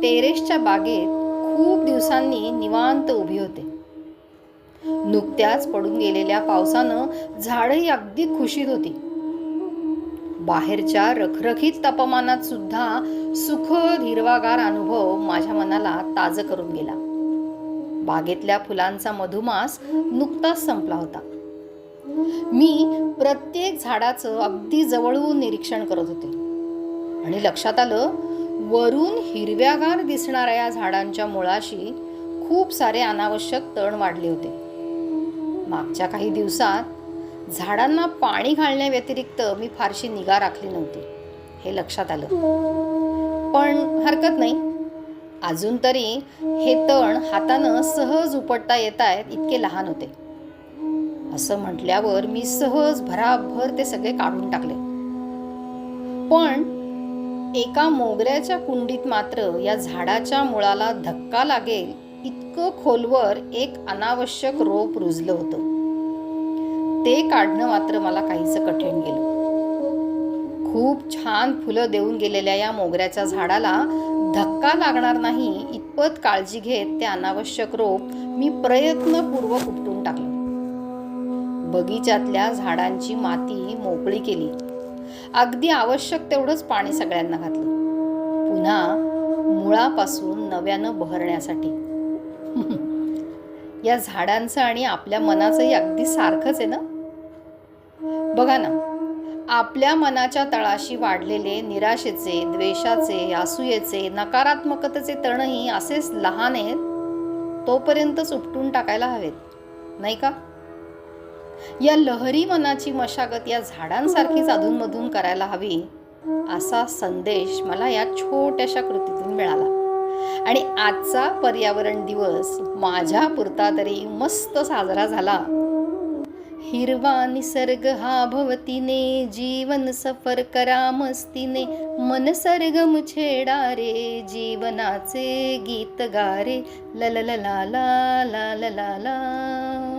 टेरेसच्या बागेत खूप दिवसांनी निवांत उभी होते. नुकत्याच पडून गेलेल्या पावसानं झाडही अगदी खुशीत होती. बाहेरच्या रखरखीत तापमानात सुद्धा सुखद हिरवागार अनुभव माझ्या मनाला ताजं करून गेला. बागेतल्या फुलांचा मधुमास नुकताच संपला होता. मी प्रत्येक झाडाचं अगदी जवळून निरीक्षण करत होते आणि लक्षात आलं, वरून हिरव्यागार दिसणाऱ्या या झाडांच्या मुळाशी खूप सारे अनावश्यक तण वाढले होते. मागच्या काही दिवसात झाडांना पाणी घालण्याव्यतिरिक्त मी फारशी निगा राखली नव्हती, हे लक्षात आलं. पण हरकत नाही, अजून तरी हे तण हातानं सहज उपटता येत आहेत इतके लहान होते. असं म्हटल्यावर मी सहज भराभर ते सगळे काढून टाकले. पण एका मोगऱ्याच्या कुंडीत मात्र या झाडाच्या मुळाला धक्का लागेल इतकं खोलवर एक अनावश्यक रोप रुजलं होतं. ते काढणं मात्र मला काहीसं कठीण गेलं. खूप छान फुलं देऊन गेलेल्या या मोगऱ्याच्या झाडाला धक्का लागणार नाही इतपत काळजी घेत ते अनावश्यक रोप मी प्रयत्नपूर्वक उपटून टाकलं. बगीच्यातल्या झाडांची माती मोकळी केली. अगदी आवश्यक तेवढंच पाणी सगळ्यांना घातलं, पुन्हा मुळापासून नव्यानं बहरण्यासाठी. या झाडांचं आणि आपल्या मनाचंही अगदी सारखंच आहे ना. बघा ना, आपल्या मनाच्या तळाशी वाढलेले निराशेचे, द्वेषाचे, असूयेचे, नकारात्मकतेचे तणही असेच लहान आहेत, तोपर्यंतच उपटून टाकायला हवेत, नाही का? या लहरी मनाची मशागत या झाडांसारखीच अधूनमधून करायला हवी, असा संदेश मला या छोट्याशा कृतीतून मिळाला. आणि आजचा पर्यावरण दिवस माझ्या पुरता तरी मस्त साजरा झाला. हिरवा निसर्ग हा भवतीने, जीवन सफर करा मस्तीने, मन सरगम छेडा रे, जीवनाचे गीत गारे, ला ला ला ला ला ला ला ला.